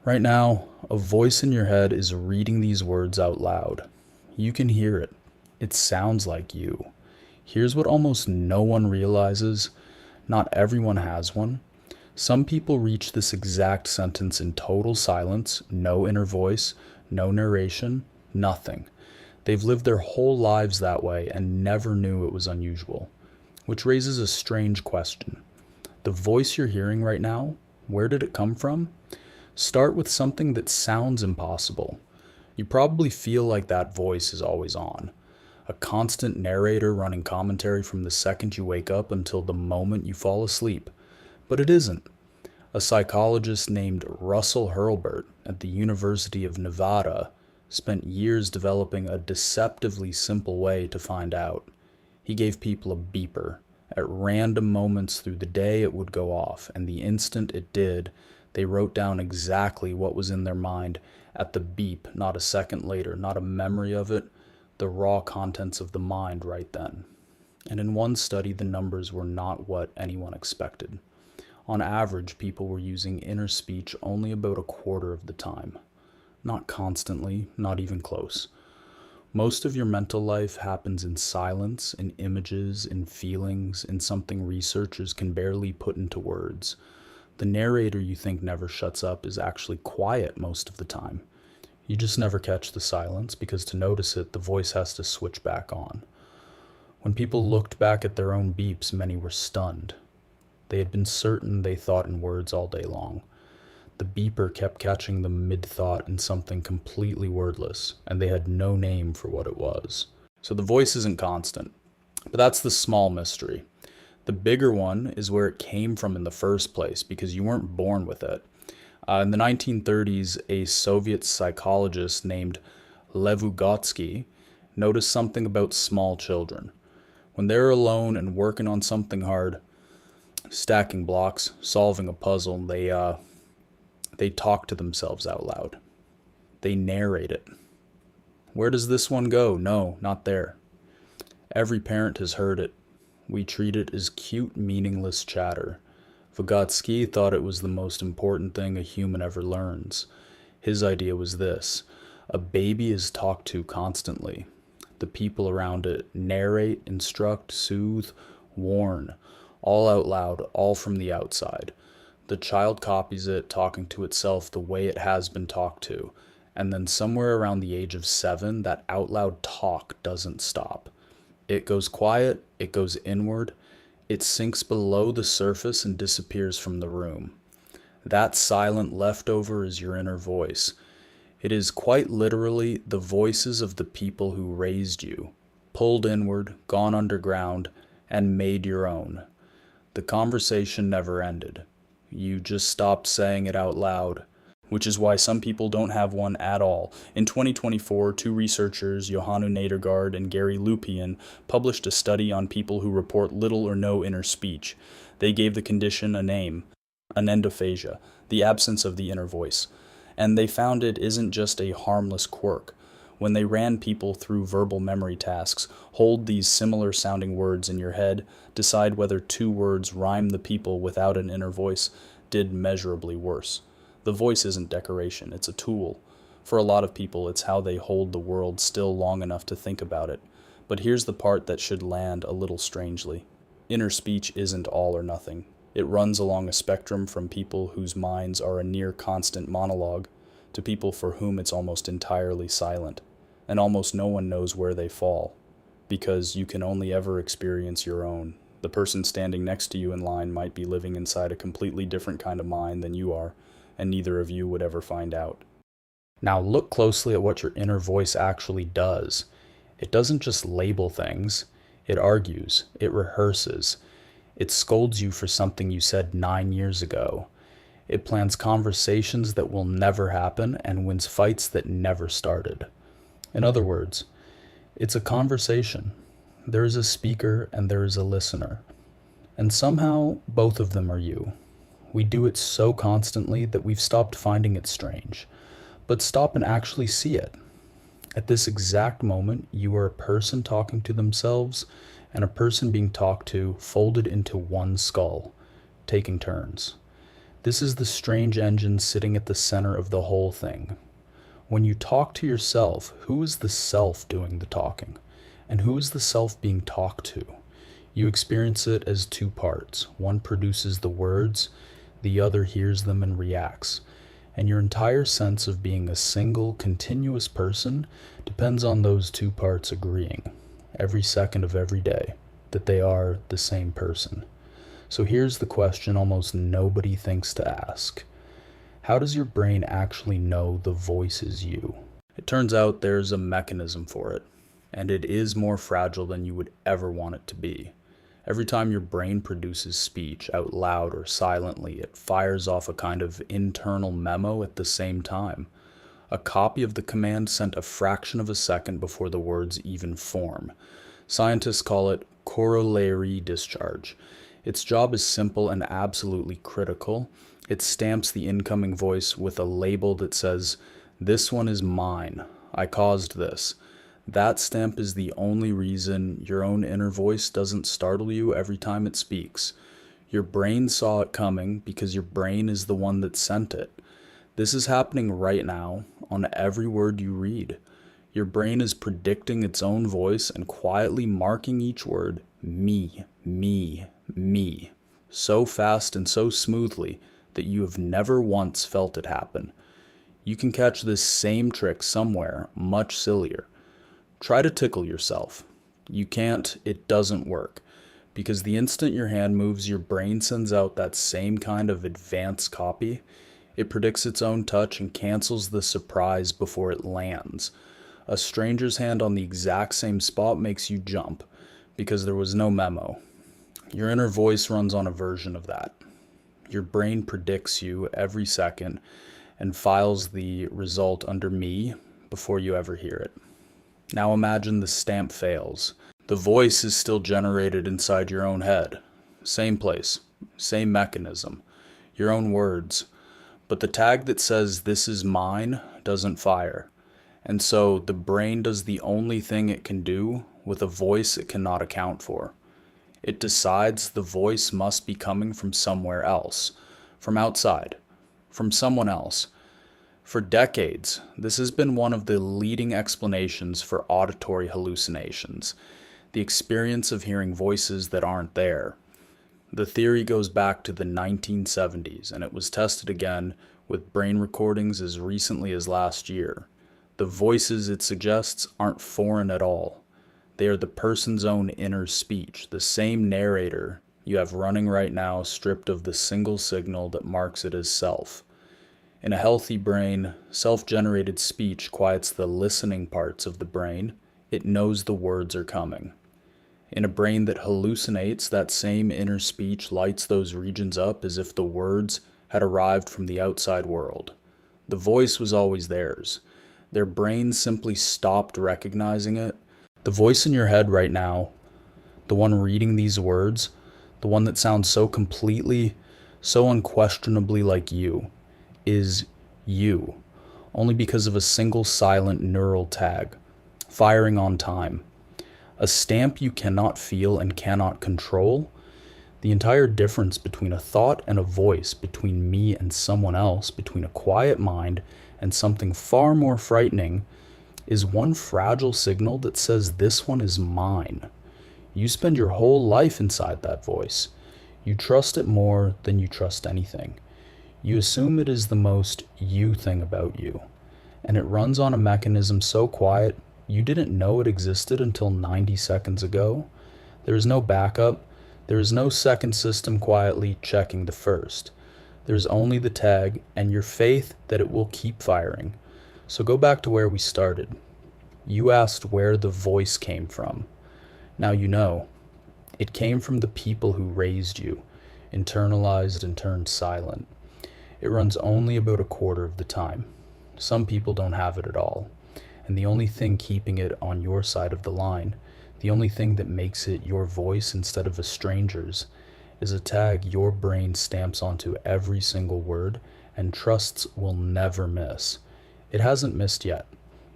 Right now, a voice in your head is reading these words out loud. You can hear it. It sounds like you. Here's what almost no one realizes: not everyone has one. Some people reach this exact sentence in total silence, no inner voice, no narration, nothing. They've lived their whole lives that way and never knew it was unusual. Which raises a strange question. The voice you're hearing right now, where did it come from? Start with something that sounds impossible. You probably feel like that voice is always on. A constant narrator running commentary from the second you wake up until the moment you fall asleep. But it isn't. A psychologist named Russell Hurlburt at the University of Nevada spent years developing a deceptively simple way to find out. He gave people a beeper. At random moments through the day, it would go off, and the instant it did, they wrote down exactly what was in their mind at the beep, not a second later, not a memory of it, the raw contents of the mind right then. And in one study, the numbers were not what anyone expected. On average, people were using inner speech only about a quarter of the time. Not constantly, not even close. Most of your mental life happens in silence, in images, in feelings, in something researchers can barely put into words. The narrator you think never shuts up is actually quiet most of the time. You just never catch the silence because to notice it, the voice has to switch back on. When people looked back at their own beeps, many were stunned. They had been certain they thought in words all day long. The beeper kept catching them mid-thought in something completely wordless, and they had no name for what it was. So the voice isn't constant, but that's the small mystery. The bigger one is where it came from in the first place, because you weren't born with it. In the 1930s, a Soviet psychologist named Lev Vygotsky noticed something about small children. When they're alone and working on something hard, stacking blocks, solving a puzzle, they talk to themselves out loud. They narrate it. Where does this one go? No, not there. Every parent has heard it. We treat it as cute, meaningless chatter. Vygotsky thought it was the most important thing a human ever learns. His idea was this: a baby is talked to constantly. The people around it narrate, instruct, soothe, warn, all out loud, all from the outside. The child copies it, talking to itself the way it has been talked to, and then somewhere around the age of 7, that out loud talk doesn't stop. It goes quiet, it goes inward, it sinks below the surface and disappears from the room. That silent leftover is your inner voice. It is quite literally the voices of the people who raised you, pulled inward, gone underground, and made your own. The conversation never ended. You just stopped saying it out loud, which is why some people don't have one at all. In 2024, two researchers, Johannu Nedergaard and Gary Lupien, published a study on people who report little or no inner speech. They gave the condition a name, anendophasia, the absence of the inner voice. And they found it isn't just a harmless quirk. When they ran people through verbal memory tasks, hold these similar sounding words in your head, decide whether two words rhyme, the people without an inner voice did measurably worse. The voice isn't decoration, it's a tool. For a lot of people, it's how they hold the world still long enough to think about it. But here's the part that should land a little strangely. Inner speech isn't all or nothing. It runs along a spectrum from people whose minds are a near constant monologue to people for whom it's almost entirely silent, and almost no one knows where they fall, because you can only ever experience your own. The person standing next to you in line might be living inside a completely different kind of mind than you are, and neither of you would ever find out. Now look closely at what your inner voice actually does. It doesn't just label things, it argues, it rehearses, it scolds you for something you said 9 years ago. It plans conversations that will never happen and wins fights that never started. In other words, it's a conversation. There is a speaker and there is a listener. And somehow, both of them are you. We do it so constantly that we've stopped finding it strange. But stop and actually see it. At this exact moment, you are a person talking to themselves and a person being talked to, folded into one skull, taking turns. This is the strange engine sitting at the center of the whole thing. When you talk to yourself, who is the self doing the talking? And who is the self being talked to? You experience it as two parts. One produces the words, the other hears them and reacts. And your entire sense of being a single, continuous person depends on those two parts agreeing, every second of every day, that they are the same person. So here's the question almost nobody thinks to ask. How does your brain actually know the voice is you? It turns out there's a mechanism for it, and it is more fragile than you would ever want it to be. Every time your brain produces speech out loud or silently, it fires off a kind of internal memo at the same time. A copy of the command sent a fraction of a second before the words even form. Scientists call it corollary discharge. Its job is simple and absolutely critical. It stamps the incoming voice with a label that says, "This one is mine. I caused this." That stamp is the only reason your own inner voice doesn't startle you every time it speaks. Your brain saw it coming because your brain is the one that sent it. This is happening right now on every word you read. Your brain is predicting its own voice and quietly marking each word me, me, me, so fast and so smoothly that you have never once felt it happen. You can catch this same trick somewhere much sillier. Try to tickle yourself. You can't, it doesn't work. Because the instant your hand moves, your brain sends out that same kind of advanced copy. It predicts its own touch and cancels the surprise before it lands. A stranger's hand on the exact same spot makes you jump, because there was no memo. Your inner voice runs on a version of that. Your brain predicts you every second and files the result under me before you ever hear it. Now imagine the stamp fails. The voice is still generated inside your own head. Same place, same mechanism, your own words. But the tag that says "this is mine" doesn't fire. And so the brain does the only thing it can do with a voice it cannot account for. It decides the voice must be coming from somewhere else, from outside, from someone else. For decades, this has been one of the leading explanations for auditory hallucinations, the experience of hearing voices that aren't there. The theory goes back to the 1970s, and it was tested again with brain recordings as recently as last year. The voices it suggests aren't foreign at all. They are the person's own inner speech, the same narrator you have running right now, stripped of the single signal that marks it as self. In a healthy brain, self-generated speech quiets the listening parts of the brain. It knows the words are coming. In a brain that hallucinates, that same inner speech lights those regions up as if the words had arrived from the outside world. The voice was always theirs. Their brain simply stopped recognizing it. The voice in your head right now, the one reading these words, the one that sounds so completely, so unquestionably like you, is you, only because of a single silent neural tag, firing on time. A stamp you cannot feel and cannot control. The entire difference between a thought and a voice, between me and someone else, between a quiet mind and something far more frightening, is one fragile signal that says this one is mine. You spend your whole life inside that voice. You trust it more than you trust anything. You assume it is the most you thing about you, and it runs on a mechanism so quiet you didn't know it existed until 90 seconds ago. There is no backup. There is no second system quietly checking the first. There's only the tag and your faith that it will keep firing. So go back to where we started. You asked where the voice came from. Now you know. It came from the people who raised you, internalized and turned silent. It runs only about a quarter of the time. Some people don't have it at all. And the only thing keeping it on your side of the line, the only thing that makes it your voice instead of a stranger's, is a tag your brain stamps onto every single word and trusts will never miss. It hasn't missed yet.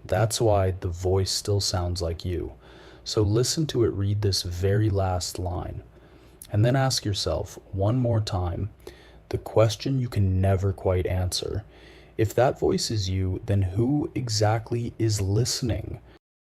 That's why the voice still sounds like you. So listen to it read this very last line. And then ask yourself one more time, the question you can never quite answer. If that voice is you, then who exactly is listening?